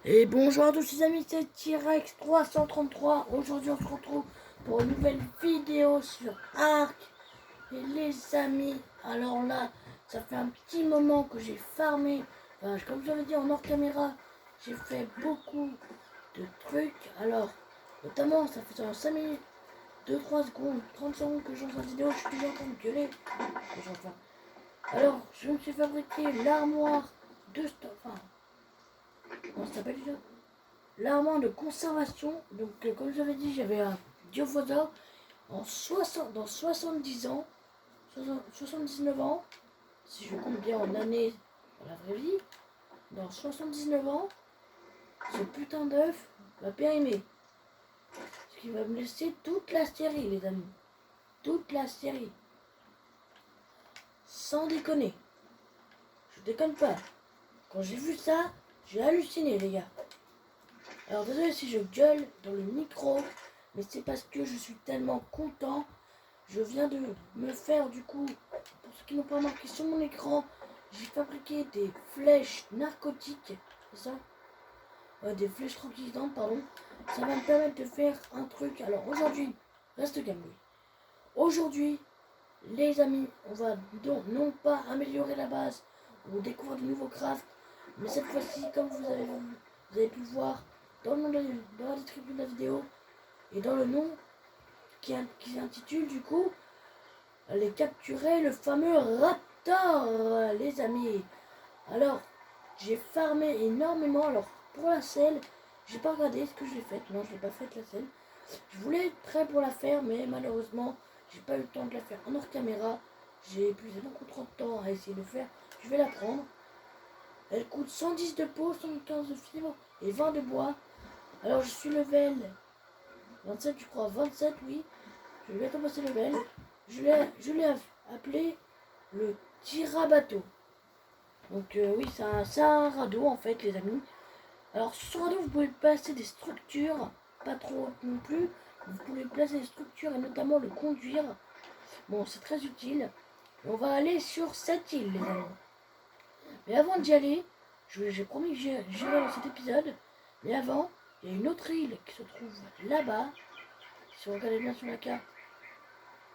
Et bonjour à tous les amis, c'est T-Rex 333. Aujourd'hui on se retrouve pour une nouvelle vidéo sur Ark. Et les amis, alors là, ça fait un petit moment que j'ai farmé. Enfin, comme je l'avais dit en hors caméra, j'ai fait beaucoup de trucs. Alors, notamment, ça fait 5 minutes, 2-3 secondes, 30 secondes que je lance la vidéo, je suis déjà en train de gueuler. Alors, je me suis fabriqué l'armoire de enfin, comment ça s'appelle déjà, l'armoire de conservation. Donc comme je l'avais dit, j'avais un Diofosa dans 70 ans, 79 ans, si je compte bien en années dans la vraie vie. Dans 79 ans, ce putain d'œuf va périmer. Ce qui va me laisser toute la série, les amis. Toute la série. Sans déconner. Je déconne pas. Quand j'ai vu ça, j'ai halluciné, les gars. Alors désolé si je gueule dans le micro, mais c'est parce que je suis tellement content. Je viens de me faire, du coup, pour ceux qui n'ont pas remarqué sur mon écran, j'ai fabriqué des flèches narcotiques, c'est ça, des flèches tranquillisantes, pardon. Ça va me permettre de faire un truc. Alors aujourd'hui, reste calme. Aujourd'hui, les amis, on va donc non pas améliorer la base ou découvrir de nouveaux crafts, mais cette fois-ci, comme vous avez pu le voir dans la description de la vidéo et dans le nom qui s'intitule du coup aller capturer le fameux raptor, les amis. Alors, j'ai farmé énormément. Alors, pour la selle, j'ai pas regardé ce que j'ai fait. Non, je n'ai pas fait la selle. Je voulais être prêt pour la faire, mais malheureusement, j'ai pas eu le temps de la faire en hors caméra. J'ai épuisé beaucoup trop de temps à essayer de faire. Je vais la prendre. Elle coûte 110 de peau, 115 de fibre et 20 de bois. Alors, je suis level 27, je crois. 27, oui. Je vais bientôt passer level. Je l'ai appelé le tirabateau. Donc oui, c'est un radeau en fait, les amis. Alors sur ce radeau, vous pouvez placer des structures, pas trop non plus. Vous pouvez placer des structures et notamment le conduire. Bon, c'est très utile. Et on va aller sur cette île, les amis. Mais avant d'y aller, j'ai promis que j'irai dans cet épisode. Mais avant, il y a une autre île qui se trouve là-bas. Si vous regardez bien sur la carte,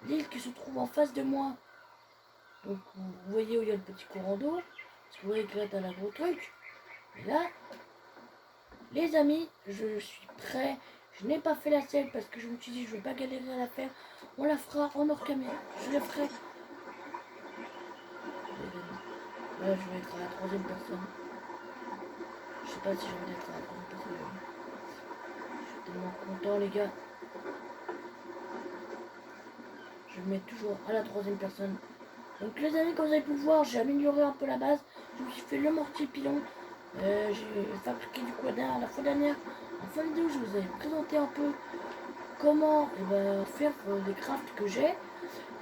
l'île qui se trouve en face de moi. Donc vous voyez où il y a le petit courant d'eau. Parce que vous voyez que là, t'as un gros truc. Et là, les amis, je suis prêt. Je n'ai pas fait la selle parce que je me suis dit je ne vais pas galérer à la faire. On la fera en hors caméra. Je la ferai. Là, je vais être à la troisième personne. Je sais pas si j'ai envie d'être à la troisième personne. Je suis tellement content, les gars. Je me mets toujours à la troisième personne. Donc les amis, comme vous avez pu le voir, j'ai amélioré un peu la base. Je me suis fait le mortier pilon. J'ai fabriqué du coup la fois dernière. En fin de vidéo, je vous ai présenté un peu comment faire les crafts que j'ai.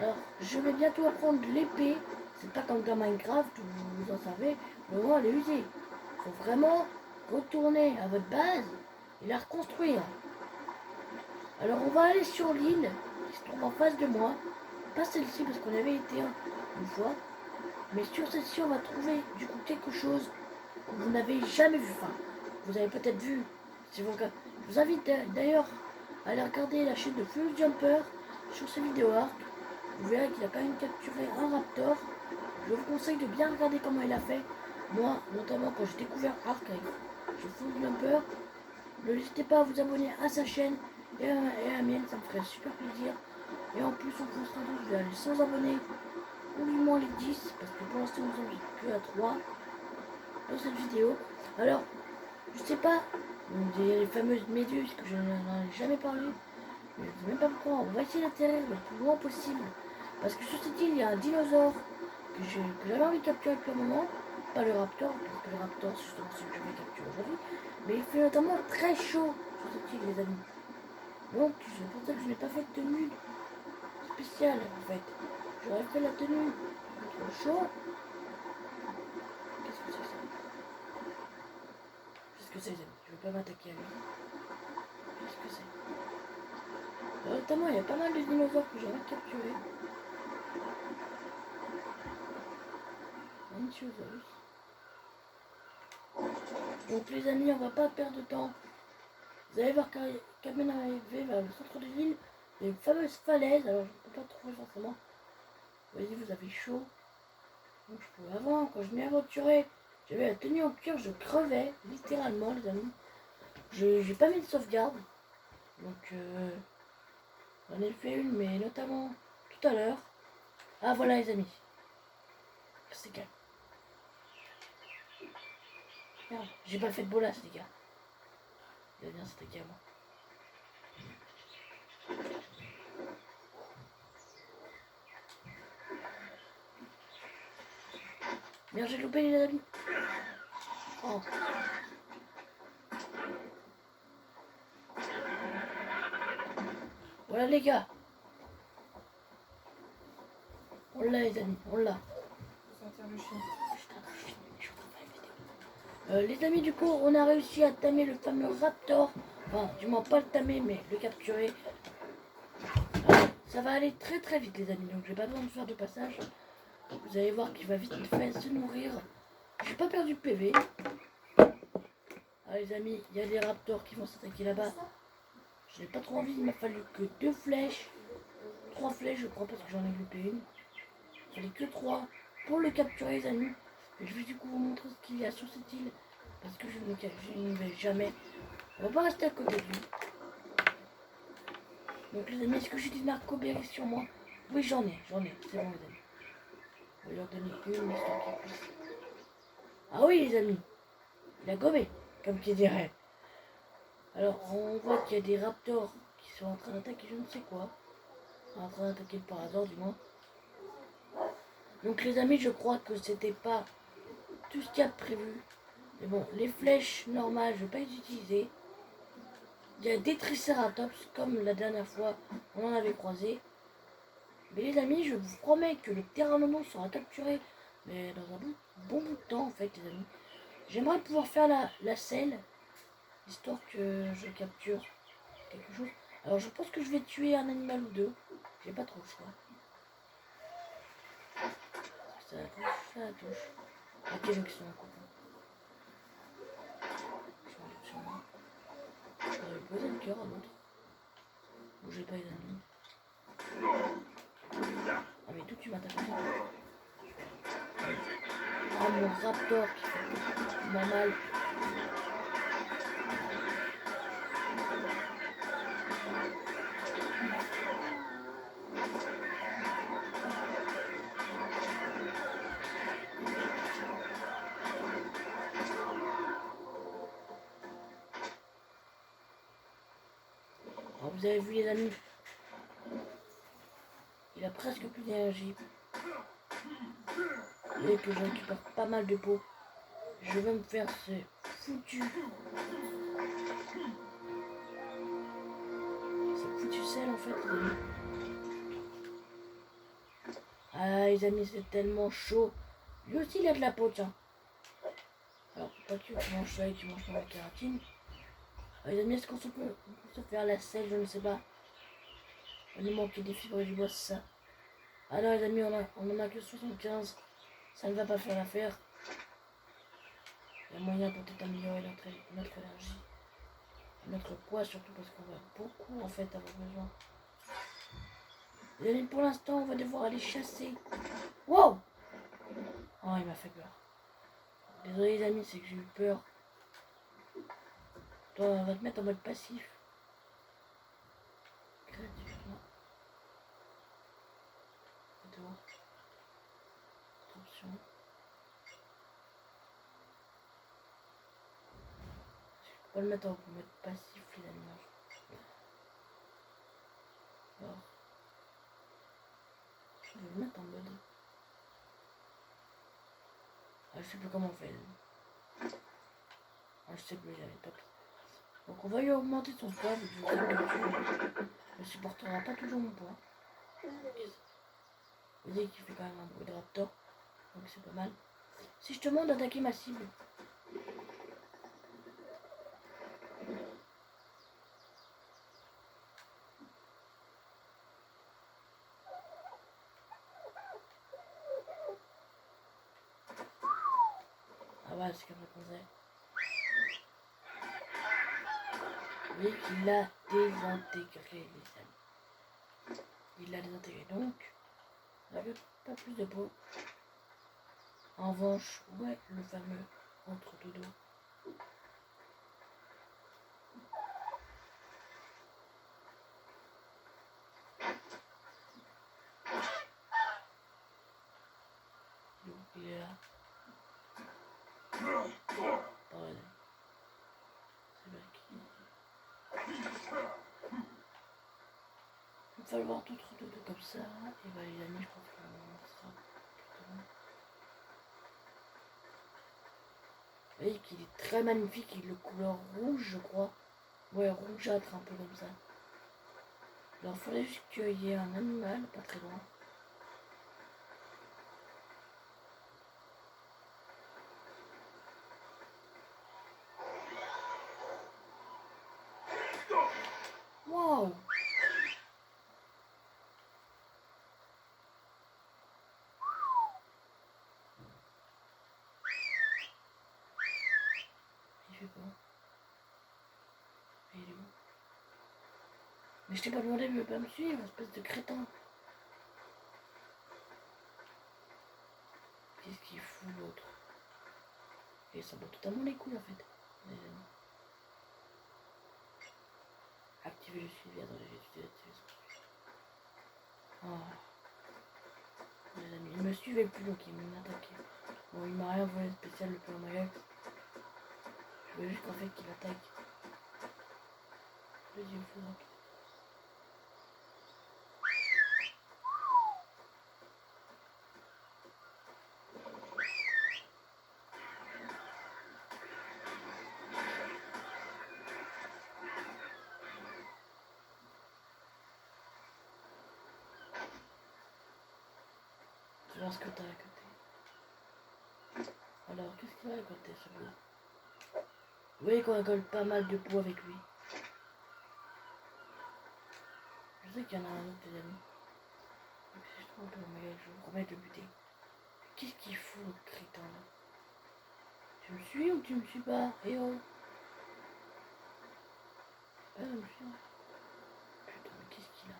Alors, je vais bientôt apprendre l'épée. C'est pas comme dans Minecraft où vous en savez, mais on va les user. Il faut vraiment retourner à votre base et la reconstruire. Alors, on va aller sur l'île qui se trouve en face de moi. Pas celle-ci parce qu'on avait été une fois. Mais sur celle-ci, on va trouver du coup quelque chose que vous n'avez jamais vu. Enfin, vous avez peut-être vu. Si vous regardez. Je vous invite d'ailleurs à aller regarder la chaîne de Furious Jumper sur ses vidéos Ark. Vous verrez qu'il a quand même capturé un raptor. Je vous conseille de bien regarder comment il a fait. Moi, notamment quand j'ai découvert Ark avec Furious Jumper, n'hésitez pas à vous abonner à sa chaîne et à la mienne, ça me ferait super plaisir. Et en plus, on postera tous, je vais aller sans abonnés, ou du moins les 10, parce que pour l'instant, nous sommes que à 3 dans cette vidéo. Alors, je sais pas, il y a les fameuses méduses que je n'en ai jamais parlé. Je ne sais même pas pourquoi. On va essayer d'atterrir le plus loin possible. Parce que sur cette île, il y a un dinosaure que j'avais envie de capturer depuis un moment. Pas le raptor, parce que le raptor, c'est justement ce que je vais capturer aujourd'hui. Mais il fait notamment très chaud sur cette île, les amis. Donc, c'est pour ça que je n'ai pas fait de tenue spéciale, en fait. J'aurais fait la tenue contre le chaud. Qu'est-ce que c'est ça? Qu'est-ce que c'est, les amis? Je ne vais pas m'attaquer à lui. Qu'est-ce que c'est? Notamment, il y a pas mal de dinosaures que j'ai envie de capturer. Ankylosaurus. Donc les amis, on va pas perdre de temps. Vous allez voir qu'à peine arrivé vers le centre de l'île, il y a une fameuse falaise. Alors je ne peux pas trouver forcément. Vous voyez, vous avez chaud. Donc je pouvais avant, quand je m'y aventurais, j'avais la tenue en cuir, je crevais, littéralement les amis. J'ai pas mis de sauvegarde. Donc j'en ai fait une, mais notamment tout à l'heure. Ah voilà les amis. C'est calme. Merde, j'ai pas fait de bolas les gars. Il va bien s'attaquer à moi. Merde, j'ai loupé les amis. Oh. Voilà les gars. On l'a les amis, on l'a. Les amis, du coup, on a réussi à tamer le fameux raptor. Enfin, du moins pas le tamer, mais le capturer. Alors, ça va aller très très vite les amis, donc j'ai pas besoin de faire de passage. Vous allez voir qu'il va vite fait se nourrir. J'ai pas perdu de PV. Ah les amis, il y a des raptors qui vont s'attaquer là-bas. Je n'ai pas trop envie, il m'a fallu que 2 flèches. 3 flèches je crois parce que j'en ai loupé une. Il fallait que 3 pour le capturer les amis. Et je vais du coup vous montrer ce qu'il y a sur cette île. Parce que je ne vais jamais. On va pas rester à côté de lui. Donc les amis, est-ce que j'ai des narcoberries sur moi? Oui j'en ai, c'est bon les amis. On va leur donner une histoire qu'ils puissent. Ah oui les amis, il a gobé, comme qui dirait. Alors on voit qu'il y a des raptors qui sont en train d'attaquer je ne sais quoi. En train d'attaquer le parador du moins. Donc les amis, je crois que c'était pas tout ce qu'il y a de prévu. Mais bon, les flèches normales, je vais pas les utiliser. Il y a des triceratops, comme la dernière fois, on en avait croisé. Mais les amis, je vous promets que le pteranodon sera capturé, mais dans un bon bout de temps en fait les amis. J'aimerais pouvoir faire la selle, histoire que je capture quelque chose. Alors je pense que je vais tuer un animal ou deux. J'ai pas trop le choix. Ça touche. Ok, donc ils sont en couple. Je m'en doute sûrement. J'aurais posé le cœur à l'autre. Ou j'ai pas les amis. Ah mais tout tu m'attaques. Ah mon raptor qui fait normal. Alors vous avez vu les amis. Il a presque plus d'énergie. Et que je récupère pas mal de peau. Je vais me faire ce foutu sel en fait les amis. Ah les amis c'est tellement chaud. Lui aussi il a de la peau tiens. Alors pas que tu manges ça et tu manges la kératine. Ah, les amis est-ce qu'on peut se faire la selle, je ne sais pas. On lui manque des fibres du bois c'est ça. Ah non les amis on en a que 75. Ça ne va pas faire l'affaire. Il y a moyen pour peut-être améliorer notre énergie. Notre poids surtout parce qu'on va beaucoup en fait avoir besoin. Les amis pour l'instant on va devoir aller chasser. Wow. Oh il m'a fait peur. Désolé les amis c'est que j'ai eu peur. Toi on va te mettre en mode passif. Gratuitement. Attention. Je peux pas le mettre en mode passif les amis. Alors. Je vais le mettre en mode. Ah, je sais plus comment on fait. Ah, je sais plus, j'avais top. Donc on va lui augmenter son poids, vu que je sais que tu ne supportera pas toujours mon poids. Vous voyez qu'il fait quand même un bruit de raptor, donc c'est pas mal. Si je te demande d'attaquer ma cible. Ah ouais, c'est comme ça qu'on faisait. Vous voyez qu'il l'a désintégré, les amis. Il l'a désintégré, donc on n'avait pas plus de peau. En revanche, ouais, le fameux entre-dodo. Donc il est là. Pareil. C'est vrai qu'il... Il va falloir d'autres dodo comme ça. Et bah les amis, je pense qu'on sera plutôt bon. Vous voyez qu'il est très magnifique, il est de couleur rouge, je crois. Ouais, rougeâtre, un peu comme ça. Alors, il faudrait juste qu'il y ait un animal, pas très loin. Waouh! Il fait quoi? Il est où? Mais je t'ai pas demandé, mais pas me suivre, espèce de crétin. Qu'est-ce qu'il fout l'autre? Et ça bat totalement les couilles en fait, les amis. Activer le suivi, attendez, j'ai utilisé l'activer son suivi. Oh. Les amis, il me suivait plus donc il m'attaquait. Bon, il m'a rien volé de spécial le plan Magax. Je veux juste qu'en fait qu'il attaque. Deuxième fois donc. Tu vois ce que t'as à côté. Alors, qu'est-ce qu'il a à côté celui-là? Vous voyez qu'on récolte pas mal de poids avec lui. Je sais qu'il y en a un autre, les amis. Donc, si je trouve un peu le Magax, je vous promets de le buter. Qu'est-ce qu'il fout le crétin là? Tu me suis ou tu me suis pas? Eh oh! Ah, je me suis. Putain, mais qu'est-ce qu'il a?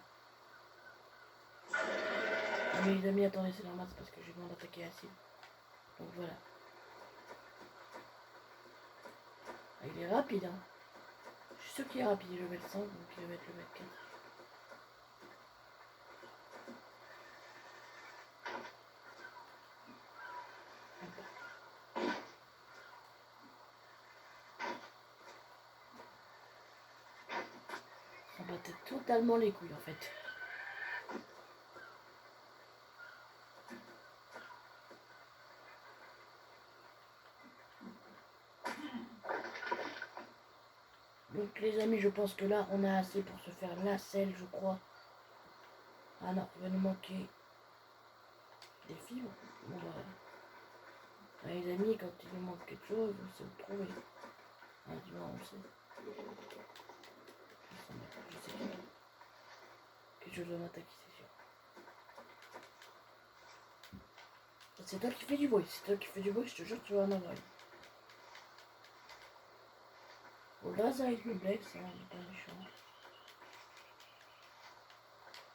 Ah, mais les amis, attendez, c'est normal, c'est parce que j'ai besoin d'attaquer la cible. Donc voilà. Ah, il est rapide, hein. Je suis sûr qu'il est rapide, il est level 5, donc il va mettre level 4. Ça battait totalement les couilles en fait. Donc les amis, je pense que là, on a assez pour se faire la selle, je crois. Ah non, il va nous manquer des fibres. Bon bah... Ah, les amis, quand il nous manque quelque chose, on sait où trouver. Ah, dis-moi, on sait. Je sais que quelque chose va m'attaquer, c'est sûr. C'est toi qui fais du bruit, c'est toi qui fais du bruit, je te jure que tu vas en avoir une. Bon là, ça avec le Blex, hein, il est pas méchant.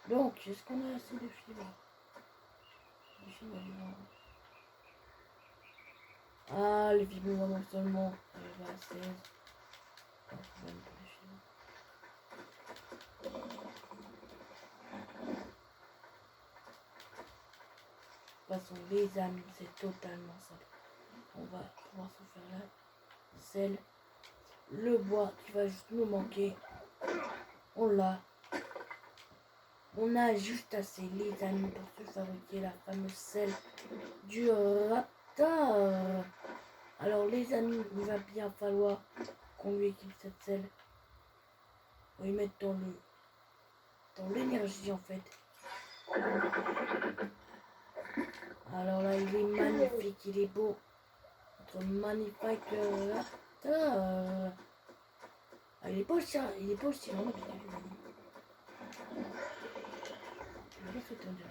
Donc, est-ce qu'on a assez de fibres? Les fibres, ah, les fibres vont non seulement à 16. Non, même pas les fibres. De toute façon, les amis, c'est totalement simple. On va pouvoir se faire la selle. Le bois qui va juste nous manquer. On l'a. On a juste assez, les amis, pour se fabriquer la fameuse selle du raptor. Alors, les amis, il va bien falloir qu'on lui équipe cette selle. On va y mettre dans l'énergie, en fait. Alors là, il est magnifique, il est beau. Notre magnifique raptor. Ah, il est pas aussi vraiment bien. Je vais faire tendu.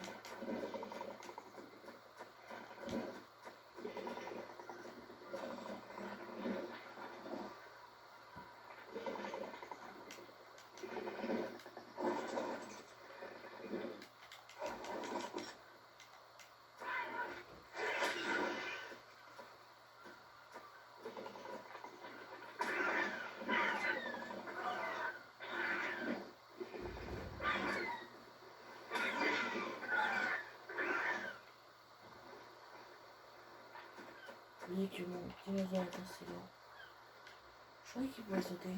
oublié que mon dinosaure est assez lent. Je croyais qu'il pouvait sauter.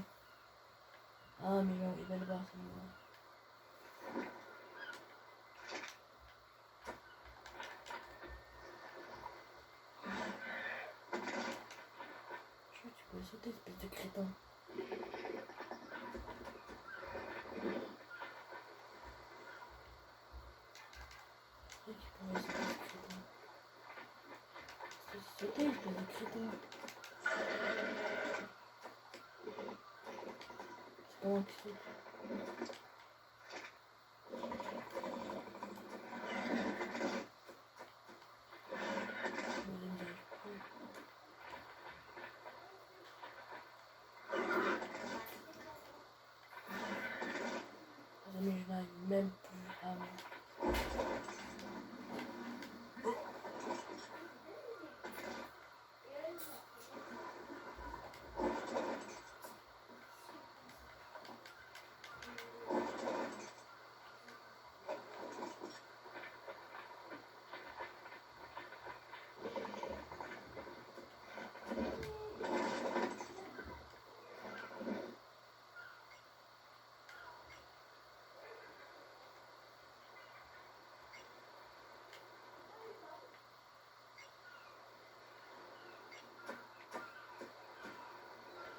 Ah mais non, il va le voir, c'est moi. Je crois que tu pouvais sauter, espèce de crétin. Je croyais qu'il pouvait sauter, ce crétin. Sauter, espèce de crétin. C'est comment qu'il saute. Mais je n'arrive même plus à me...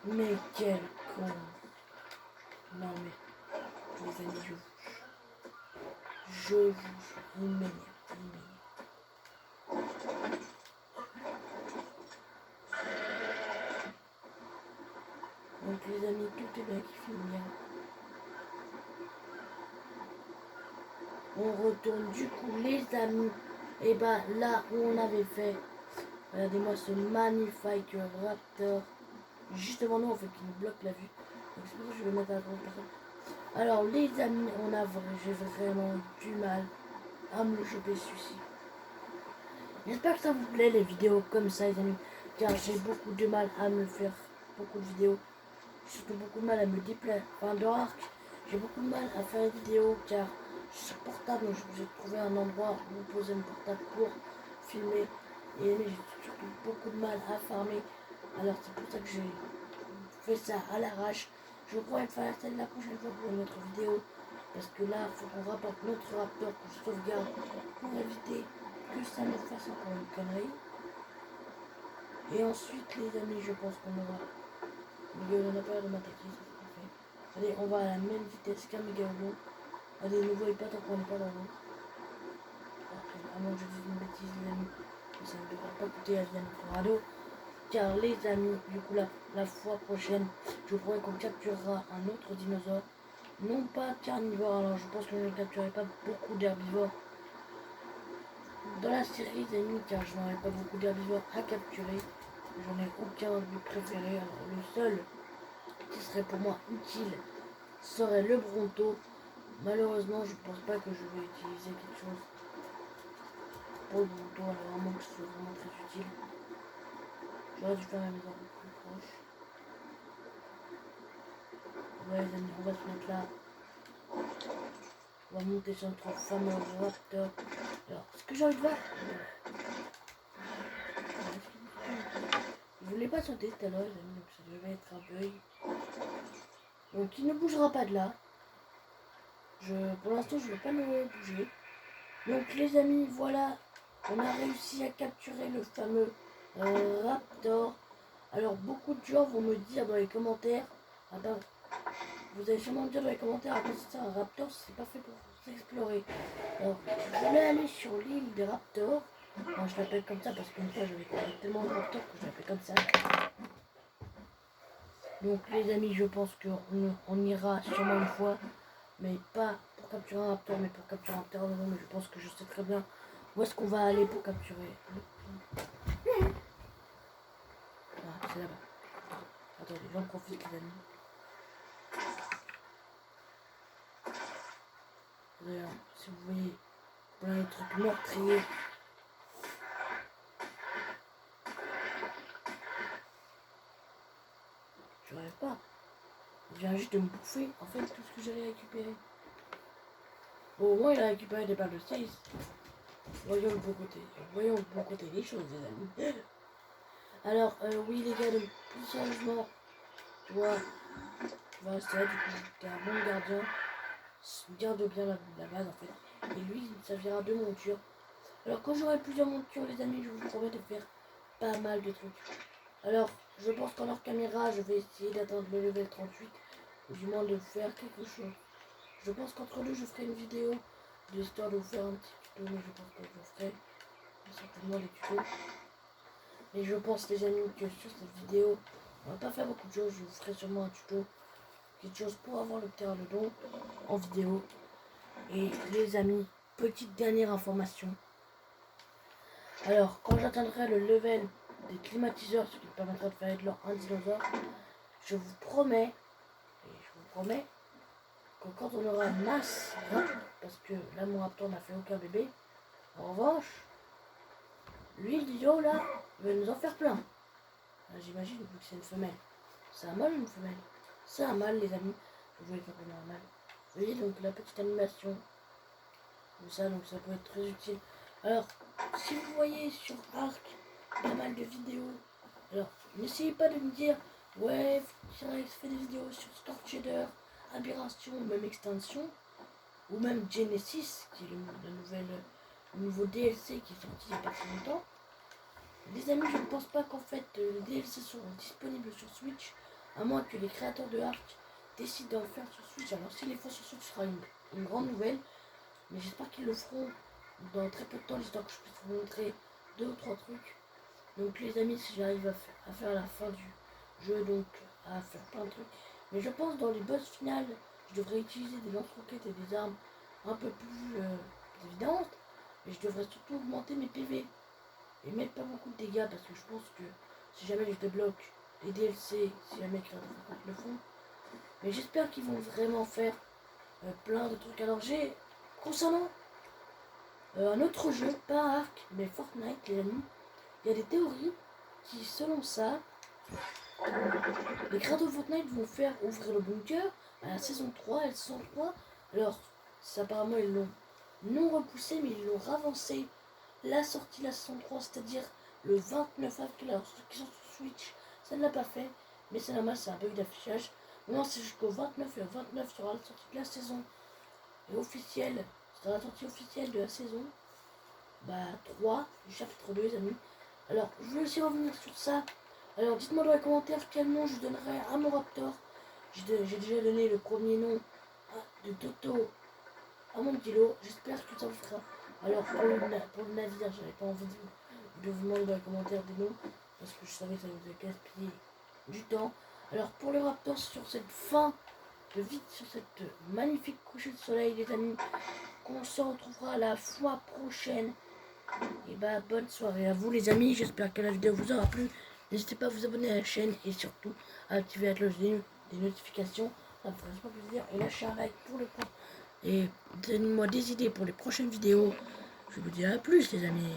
Mais quel con. Non mais, les amis, je vous jure, il m'énerve, il m'énerve. Donc les amis, tout est bien qui filme bien. On retourne du coup les amis. Et bah là où on avait fait, regardez-moi ce magnifique raptor. Juste devant nous en fait qui nous bloque la vue. Donc c'est pour ça que je vais mettre à la personne. Alors les amis, j'ai vraiment eu du mal à me le choper celui-ci. J'espère que ça vous plaît les vidéos comme ça les amis. Car j'ai beaucoup de mal à me faire beaucoup de vidéos. Surtout beaucoup de mal à me déplacer. Enfin de arc, j'ai beaucoup de mal à faire une vidéo car je suis sur portable. Donc j'ai trouvé un endroit où poser mon portable pour filmer. Et j'ai surtout beaucoup de mal à farmer. Alors c'est pour ça que j'ai fait ça à l'arrache. Je pourrais faire celle la prochaine fois pour une autre vidéo. Parce que là, il faut qu'on rapporte notre raptor qu'on sauvegarde pour éviter que ça nous fasse encore une connerie. Et ensuite, les amis, je pense qu'on aura... Mégalon n'a pas l'air de m'attaquer, ça c'est parfait. Allez, on va à la même vitesse qu'un mégalon. Allez, ne voyez pas tant qu'on n'est pas dans l'eau. À moins que je dise une bêtise, les amis. Mais ça ne devrait pas coûter à vie à notre radeau. Car les amis, du coup la fois prochaine, je crois qu'on capturera un autre dinosaure. Non pas carnivore, alors je pense que je ne capturerai pas beaucoup d'herbivores dans la série les amis, car je n'aurai pas beaucoup d'herbivores à capturer. J'en ai aucun de préféré. Alors le seul qui serait pour moi utile serait le Bronto. Malheureusement, je pense pas que je vais utiliser quelque chose pour le Bronto, alors vraiment que ce soit vraiment très utile. J'aurais dû faire la maison un peu plus proche. Ouais les amis, on va se mettre là. On va monter sur notre fameux raptor. Alors, ce que j'ai envie de voir... Je voulais pas sauter tout à l'heure les amis, donc ça devait être un bug. Donc il ne bougera pas de là. Pour l'instant je ne vais pas le bouger. Donc les amis, voilà. On a réussi à capturer le fameux raptor. Alors beaucoup de gens vont me dire dans les commentaires, ah ben, vous allez sûrement me dire dans les commentaires, après c'est ça un raptor, c'est pas fait pour s'explorer. Alors je voulais aller sur l'île des raptors. Enfin, je l'appelle comme ça parce qu'une fois j'avais tellement de raptors que je l'appelle comme ça. Donc les amis, je pense qu'on ira sûrement une fois, mais pas pour capturer un raptor, mais pour capturer un pterodon. Mais je pense que je sais très bien où est-ce qu'on va aller pour capturer. Ah, c'est là-bas. Attendez, j'en profite les amis. D'ailleurs, si vous voyez plein de trucs meurtriers. Je rêve pas. Il vient juste de me bouffer en fait tout ce que j'allais récupérer. Bon, au moins il a récupéré des balles de 6. Voyons le bon côté. Voyons le bon côté des choses les amis. Alors, oui les gars, donc plus sérieusement, toi, tu vas rester là, du coup, t'es un bon gardien. Garde bien la base en fait. Et lui, il servira de monture. Alors quand j'aurai plusieurs montures les amis, je vous promets de faire pas mal de trucs. Alors, je pense qu'en hors caméra, je vais essayer d'atteindre le level 38. Ou du moins de faire quelque chose. Je pense qu'entre deux, je ferai une vidéo de histoire de vous faire un petit tuto. Mais je pense que je ferai certainement des tutos. Mais je pense les amis que sur cette vidéo, on va pas faire beaucoup de choses. Je vous ferai sûrement un tuto. Quelque chose pour avoir le terrain de don en vidéo. Et les amis, petite dernière information. Alors, quand j'atteindrai le level des climatiseurs, ce qui me permettra de faire de l'or un dinosaure, je vous promets, que quand on aura masse, parce que là mon raptor n'a fait aucun bébé, en revanche, lui le dino là, il va nous en faire plein. J'imagine, vu que c'est une femelle. C'est un mâle ou une femelle? C'est un mâle les amis, je voulais faire normal. Vous voyez donc la petite animation. Comme ça, donc ça peut être très utile. Alors, si vous voyez sur Arc pas mal de vidéos, alors n'essayez pas de me dire ouais, T-Rex fait des vidéos sur Storm Shader, Aberration, ou même Extinction, ou même Genesis, qui est le nouveau DLC qui est sorti il n'y a pas très longtemps. Les amis, je ne pense pas qu'en fait les DLC seront disponibles sur Switch, à moins que les créateurs de Arc décident d'en faire sur Switch. Alors s'ils les font sur Switch, ce sera une grande nouvelle. Mais j'espère qu'ils le feront dans très peu de temps, j'espère que je puisse vous montrer 2 ou 3 trucs. Donc les amis, si j'arrive à faire la fin du jeu, donc à faire plein de trucs. Mais je pense dans les boss finales, je devrais utiliser des lance-roquettes et des armes un peu plus évidentes. Mais je devrais surtout augmenter mes PV. Et mettre pas beaucoup de dégâts parce que je pense que si jamais je débloque les DLC, si jamais Créateur le font. Mais j'espère qu'ils vont vraiment faire plein de trucs. Alors concernant un autre jeu, pas Ark, mais Fortnite, les amis, il y a des théories qui, selon ça, les créateurs de Fortnite vont faire ouvrir le bunker à la saison 3 et la saison 3. Alors, apparemment, ils l'ont non repoussé, mais ils l'ont ravancé la sortie de la saison 3, c'est-à-dire le 29 avril. Alors, ceux qui sont sur Switch, ça ne l'a pas fait, mais c'est normal, c'est un bug d'affichage. Non, c'est jusqu'au 29 et le 29 sera la sortie de la saison officielle. C'est la sortie officielle de la saison 3 du chapitre 2 les amis. Alors je vais aussi revenir sur ça. Alors dites-moi dans les commentaires quel nom je donnerai à mon raptor. J'ai déjà donné le premier nom de Toto à mon kilo. J'espère que ça vous fera. Alors pour le navire, j'avais pas envie de vous demander dans les commentaires des noms parce que je savais que ça vous allait gaspiller du temps. Alors pour le raptor, sur cette fin de vite, sur cette magnifique coucher de soleil les amis, qu'on se retrouvera la fois prochaine. Et bonne soirée à vous les amis, j'espère que la vidéo vous aura plu. N'hésitez pas à vous abonner à la chaîne et surtout à activer la cloche des notifications, ça me ferait super plaisir. Et lâchez un like pour le coup. Et donnez-moi des idées pour les prochaines vidéos. Je vous dis à plus les amis.